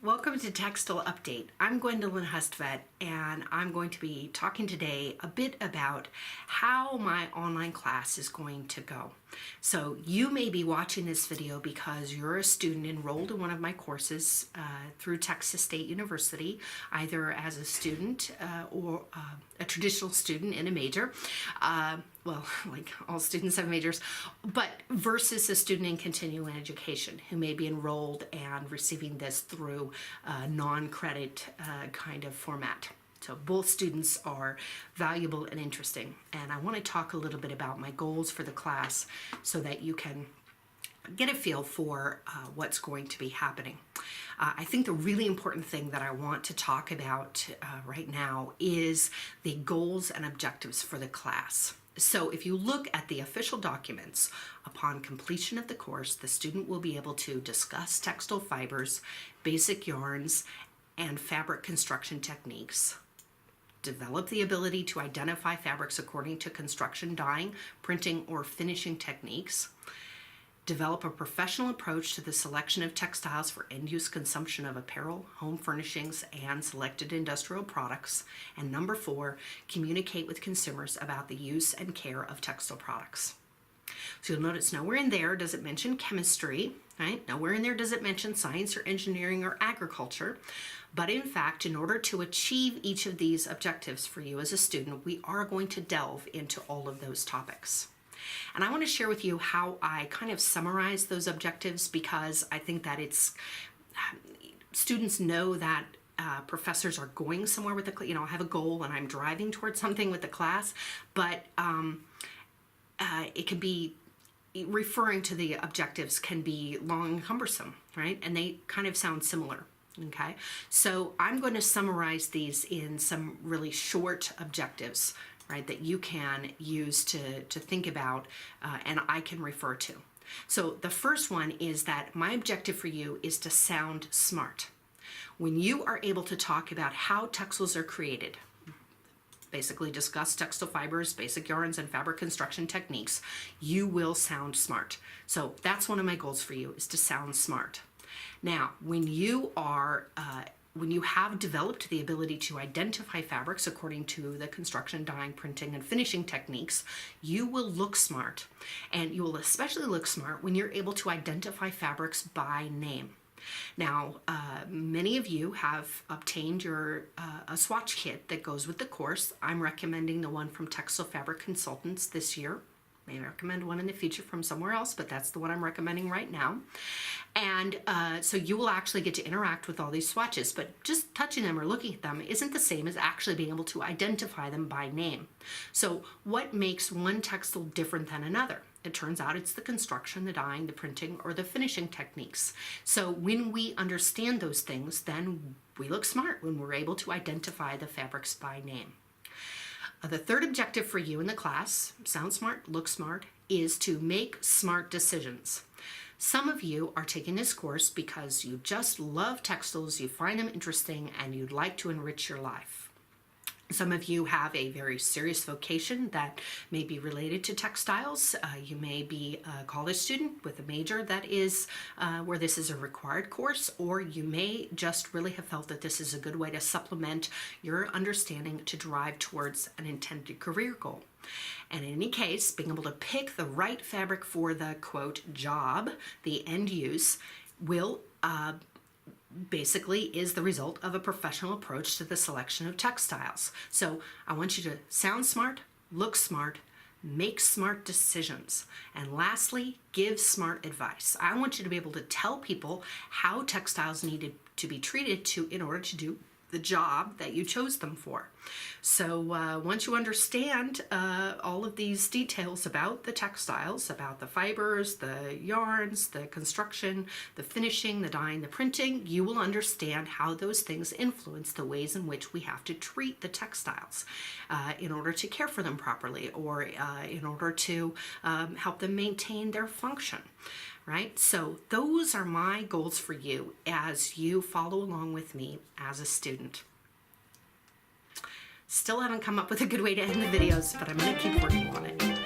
Welcome to Textile Update. I'm Gwendolyn Hustvedt, and I'm going to be talking today a bit about how my online class is going to go. So you may be watching this video because you're a student enrolled in one of my courses through Texas State University, either as a student or a traditional student in a major. Well, like all students have majors, but versus a student in continuing education who may be enrolled and receiving this through a non-credit kind of format. So both students are valuable and interesting. And I want to talk a little bit about my goals for the class so that you can get a feel for what's going to be happening. I think the really important thing that I want to talk about right now is the goals and objectives for the class. So if you look at the official documents, upon completion of the course, the student will be able to discuss textile fibers, basic yarns, and fabric construction techniques, develop the ability to identify fabrics according to construction, dyeing, printing, or finishing techniques, develop a professional approach to the selection of textiles for end-use consumption of apparel, home furnishings, and selected industrial products. And number 4, communicate with consumers about the use and care of textile products. So you'll notice nowhere in there does it mention chemistry, right? Nowhere in there does it mention science or engineering or agriculture. But in fact, in order to achieve each of these objectives for you as a student, we are going to delve into all of those topics. And I want to share with you how I kind of summarize those objectives, because I think that it's students know that professors are going somewhere with the, I have a goal and I'm driving towards something with the class, but it can be referring to the objectives can be long and cumbersome, right? And they kind of sound similar. Okay, so I'm going to summarize these in some really short objectives, right, that you can use to think about and I can refer to. So the first one is that my objective for you is to sound smart. When you are able to talk about how textiles are created, basically discuss textile fibers, basic yarns, and fabric construction techniques, you will sound smart. So that's one of my goals for you, is to sound smart. Now, when you have developed the ability to identify fabrics according to the construction, dyeing, printing, and finishing techniques, you will look smart. And you will especially look smart when you're able to identify fabrics by name. Now, many of you have obtained your a swatch kit that goes with the course. I'm recommending the one from Textile Fabric Consultants this year. May recommend one in the future from somewhere else, but that's the one I'm recommending right now. And so you will actually get to interact with all these swatches, but just touching them or looking at them isn't the same as actually being able to identify them by name. So what makes one textile different than another? It turns out it's the construction, the dyeing, the printing, or the finishing techniques. So when we understand those things, then we look smart when we're able to identify the fabrics by name. The third objective for you in the class, sound smart, look smart, is to make smart decisions. Some of you are taking this course because you just love textiles, you find them interesting, and you'd like to enrich your life. Some of you have a very serious vocation that may be related to textiles. You may be a college student with a major that is where this is a required course, or you may just really have felt that this is a good way to supplement your understanding to drive towards an intended career goal. And in any case, being able to pick the right fabric for the, quote, job, the end use, will basically is the result of a professional approach to the selection of textiles. So I want you to sound smart, look smart, make smart decisions, and lastly, give smart advice. I want you to be able to tell people how textiles needed to be treated in order to do the job that you chose them for. So once you understand all of these details about the textiles, about the fibers, the yarns, the construction, the finishing, the dyeing, the printing, you will understand how those things influence the ways in which we have to treat the textiles in order to care for them properly, or in order to help them maintain their function. Right? So those are my goals for you as you follow along with me as a student. Still haven't come up with a good way to end the videos, but I'm going to keep working on it.